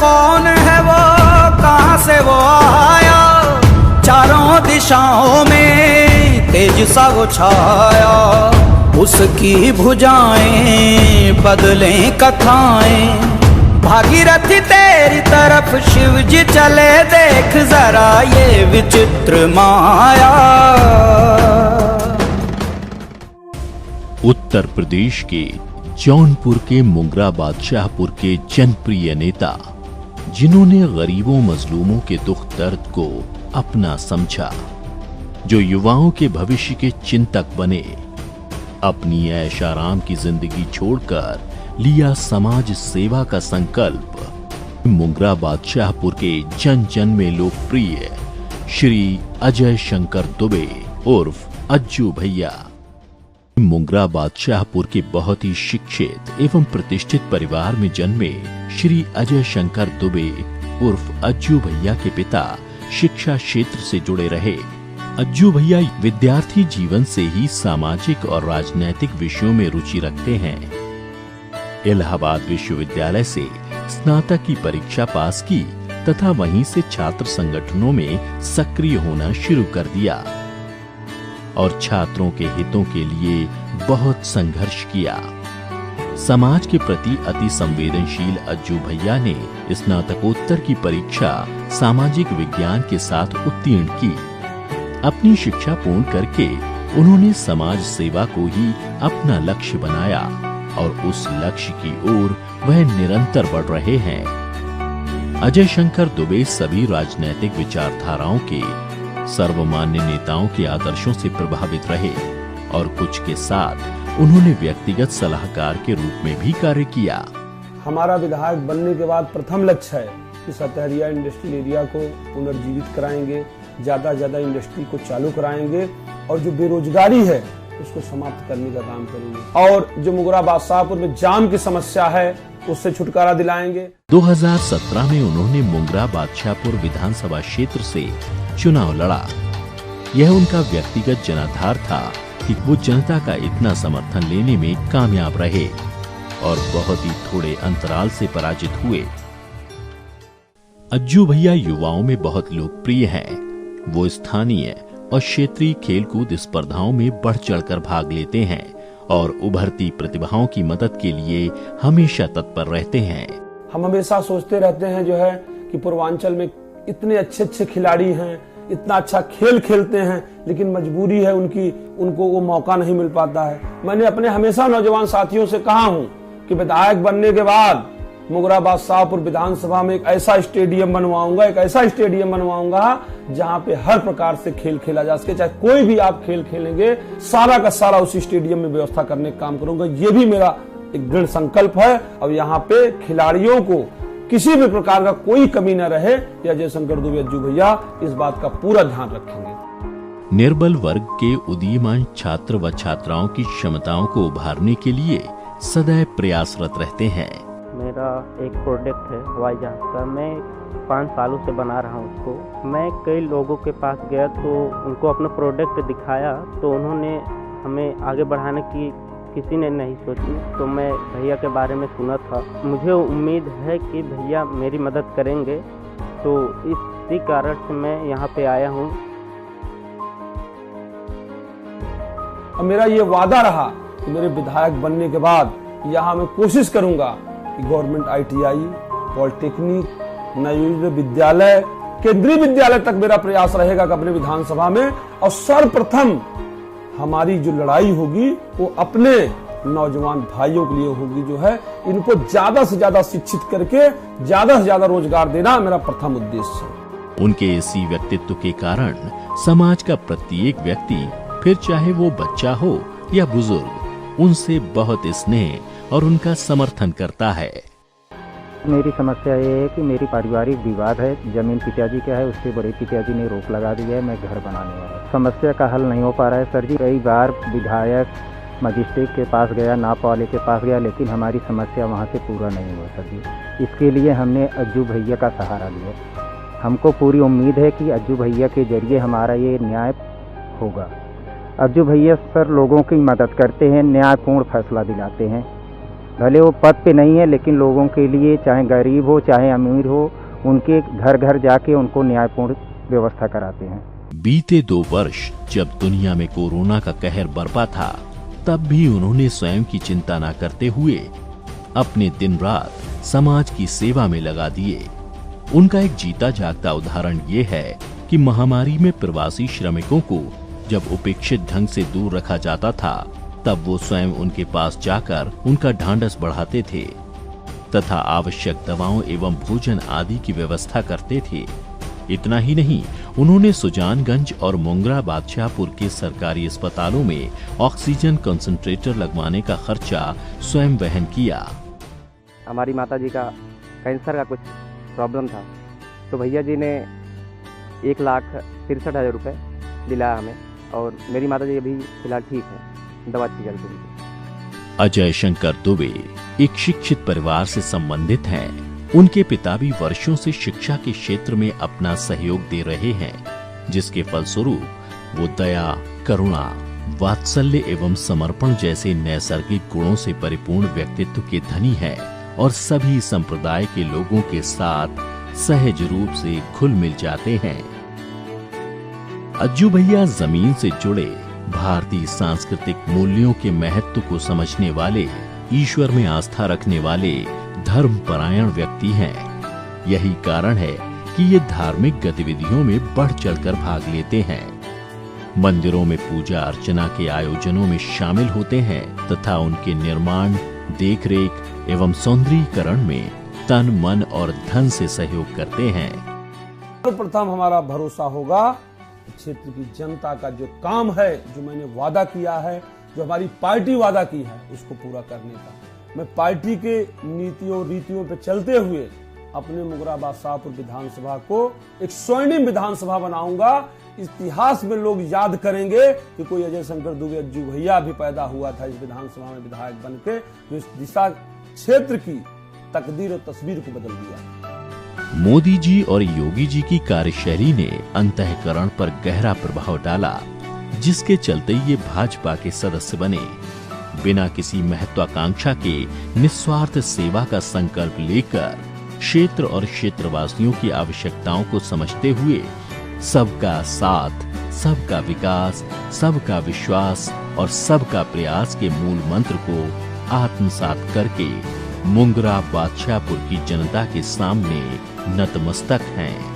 कौन है वो, कहां से वो आया, चारों दिशाओं में तेज सा वो छाया। उसकी भुजाएं बदलें कथाएं, भागीरथी तेरी तरफ शिव जी चले, देख जरा ये विचित्र माया। उत्तर प्रदेश के जौनपुर के मुंगरा बादशाहपुर के जनप्रिय नेता, जिन्होंने गरीबों मजलूमों के दुख दर्द को अपना समझा, जो युवाओं के भविष्य के चिंतक बने, अपनी ऐश आराम की जिंदगी छोड़कर लिया समाज सेवा का संकल्प। मुंगरा बादशाहपुर के जन जन में लोकप्रिय श्री अजय शंकर दुबे उर्फ अज्जू भैया। मुंगरा बादशाहपुर के बहुत ही शिक्षित एवं प्रतिष्ठित परिवार में जन्मे श्री अजय शंकर दुबे उर्फ अज्जू भैया के पिता शिक्षा क्षेत्र से जुड़े रहे। अज्जू भैया विद्यार्थी जीवन से ही सामाजिक और राजनैतिक विषयों में रुचि रखते हैं। इलाहाबाद विश्वविद्यालय से स्नातक की परीक्षा पास की तथा वहीं से छात्र संगठनों में सक्रिय होना शुरू कर दिया और छात्रों के हितों के लिए बहुत संघर्ष किया। समाज के प्रति अति संवेदनशील अज्जू भैया ने स्नातकोत्तर की परीक्षा सामाजिक विज्ञान के साथ उत्तीर्ण की। अपनी शिक्षा पूर्ण करके उन्होंने समाज सेवा को ही अपना लक्ष्य बनाया और उस लक्ष्य की ओर वह निरंतर बढ़ रहे हैं। अजय शंकर दुबे सभी राजनैतिक विचारधाराओं के सर्वमान्य नेताओं के आदर्शों से प्रभावित रहे और कुछ के साथ उन्होंने व्यक्तिगत सलाहकार के रूप में भी कार्य किया। हमारा विधायक बनने के बाद प्रथम लक्ष्य है कि सतहरिया इंडस्ट्रियल एरिया को पुनर्जीवित कराएंगे, ज्यादा से ज्यादा इंडस्ट्री को चालू कराएंगे और जो बेरोजगारी है उसको समाप्त करने का काम करेंगे और जो मुंगरा बादशाहपुर में जाम की समस्या है उससे छुटकारा दिलाएंगे। 2017 में उन्होंने मुंगरा बादशाहपुर विधानसभा क्षेत्र से चुनाव लड़ा। यह उनका व्यक्तिगत जनाधार था कि वो जनता का इतना समर्थन लेने में कामयाब रहे और बहुत ही थोड़े अंतराल से पराजित हुए। अज्जू भैया युवाओं में बहुत लोकप्रिय हैं। वो स्थानीय और क्षेत्रीय खेलकूद स्पर्धाओं में बढ़ चढ़कर भाग लेते हैं और उभरती प्रतिभाओं की मदद के लिए हमेशा तत्पर रहते हैं। हम हमेशा सोचते रहते हैं जो है कि पूर्वांचल में इतने अच्छे अच्छे खिलाड़ी हैं, इतना अच्छा खेल खेलते हैं, लेकिन मजबूरी है उनको वो मौका नहीं मिल पाता है। मैंने अपने हमेशा नौजवान साथियों से कहा हूँ कि विधायक बनने के बाद मुंगरा बादशाहपुर विधानसभा में एक ऐसा स्टेडियम बनवाऊंगा जहां पे हर प्रकार से खेल खेला जा सके। चाहे कोई भी आप खेल खेलेंगे, सारा का सारा उसी स्टेडियम में व्यवस्था करने का काम करूंगा। ये भी मेरा एक दृढ़ संकल्प है और यहाँ पे खिलाड़ियों को किसी भी प्रकार का कोई कमी न रहे, या अजय शंकर दुबे अज्जू भैया इस बात का पूरा ध्यान रखेंगे। निर्बल वर्ग के उदीयमान छात्र व छात्राओं की क्षमताओं को उभारने के लिए सदैव प्रयासरत रहते हैं। मेरा एक प्रोडक्ट है हवाई जहाज का, मैं 5 सालों से बना रहा हूँ उसको। मैं कई लोगों के पास गया तो उनको अपना प्रोडक्ट दिखाया तो उन्होंने हमें आगे बढ़ाने की किसी ने नहीं सोची, तो मैं भैया के बारे में सुना था। मुझे उम्मीद है कि भैया मेरी मदद करेंगे, तो इसी कारण से मैं यहाँ पे आया हूँ। अब मेरा ये वादा रहा कि मेरे विधायक बनने के बाद यहाँ मैं कोशिश करूंगा कि government ITI, polytechnic, Navodaya Vidyalaya, केंद्रीय विद्यालय तक मेरा प्रयास रहेगा कि अपने विधानसभा में, और सर्वप्रथम हमारी जो लड़ाई होगी वो अपने नौजवान भाइयों के लिए होगी, जो है इनको ज्यादा से ज्यादा शिक्षित करके ज्यादा से ज्यादा रोजगार देना मेरा प्रथम उद्देश्य है। उनके इसी व्यक्तित्व के कारण समाज का प्रत्येक व्यक्ति, फिर चाहे वो बच्चा हो या बुजुर्ग, उनसे बहुत स्नेह और उनका समर्थन करता है। मेरी समस्या ये है कि मेरी पारिवारिक विवाद है। जमीन पिताजी का है, उससे बड़े पिताजी ने रोक लगा दिया है, मैं घर बनाने वाला। समस्या का हल नहीं हो पा रहा है सर जी। कई बार विधायक, मजिस्ट्रेट के पास गया, नाप वाले के पास गया, लेकिन हमारी समस्या वहाँ से पूरा नहीं हुआ सर जी। इसके लिए हमने अज्जू भैया का सहारा लिया। हमको पूरी उम्मीद है कि अज्जू भैया के जरिए हमारा ये न्याय होगा। अज्जू भैया सर लोगों की मदद करते हैं, न्यायपूर्ण फैसला दिलाते हैं। भले वो पद पे नहीं है, लेकिन लोगों के लिए, चाहे गरीब हो चाहे अमीर हो, उनके घर घर जाके उनको न्यायपूर्ण व्यवस्था कराते हैं। बीते 2 वर्ष जब दुनिया में कोरोना का कहर बरपा था, तब भी उन्होंने स्वयं की चिंता न करते हुए अपने दिन रात समाज की सेवा में लगा दिए। उनका एक जीता जागता उदाहरण ये है कि महामारी में प्रवासी श्रमिकों को जब उपेक्षित ढंग से दूर रखा जाता था, तब वो स्वयं उनके पास जाकर उनका ढांढस बढ़ाते थे तथा आवश्यक दवाओं एवं भोजन आदि की व्यवस्था करते थे। इतना ही नहीं, उन्होंने सुजानगंज और मुंगरा बादशाहपुर के सरकारी अस्पतालों में ऑक्सीजन कंसंट्रेटर लगवाने का खर्चा स्वयं वहन किया। हमारी माता जी का कैंसर का कुछ प्रॉब्लम था, तो भैया जी ने 1,63,000 रुपये दिलाया हमें, और मेरी माता जी अभी फिलहाल ठीक है, दवा अच्छी चल रही है। अजय शंकर दुबे एक शिक्षित परिवार से संबंधित हैं। उनके पिता भी वर्षों से शिक्षा के क्षेत्र में अपना सहयोग दे रहे हैं, जिसके फलस्वरूप वो दया, करुणा, वात्सल्य एवं समर्पण जैसे नैसर्गिक गुणों से परिपूर्ण व्यक्तित्व के धनी हैं और सभी संप्रदाय के लोगों के साथ सहज रूप से घुल मिल जाते हैं। अज्जू भैया जमीन से जुड़े भारतीय सांस्कृतिक मूल्यों के महत्व को समझने वाले, ईश्वर में आस्था रखने वाले धर्मपरायण व्यक्ति हैं। यही कारण है कि ये धार्मिक गतिविधियों में बढ़ चढ़कर भाग लेते हैं, मंदिरों में पूजा अर्चना के आयोजनों में शामिल होते हैं तथा उनके निर्माण, देखरेख एवं सौंदर्यीकरण में तन, मन और धन से सहयोग करते हैं। सर्वप्रथम हमारा भरोसा होगा क्षेत्र की जनता का जो काम है, जो मैंने वादा किया है, जो हमारी पार्टी वादा की है, उसको पूरा करने का। मैं पार्टी के नीतियों रीतियों पे चलते हुए अपने मुंगरा बादशाहपुर विधानसभा को एक स्वर्णिम विधानसभा बनाऊंगा। इतिहास में लोग याद करेंगे कि कोई अजय शंकर दुबे अज्जू भैया भी पैदा हुआ था इस विधानसभा में विधायक बनके, जो इस दिशा क्षेत्र की तकदीर और तस्वीर को बदल दिया। मोदी जी और योगी जी की कार्यशैली ने अंतःकरण पर गहरा प्रभाव डाला, जिसके चलते ये भाजपा के सदस्य बने। बिना किसी महत्वाकांक्षा के निस्वार्थ सेवा का संकल्प लेकर क्षेत्र और क्षेत्रवासियों की आवश्यकताओं को समझते हुए सबका साथ, सबका विकास, सबका विश्वास और सबका प्रयास के मूल मंत्र को आत्मसात करके मुंगरा बादशाहपुर की जनता के सामने नतमस्तक हैं।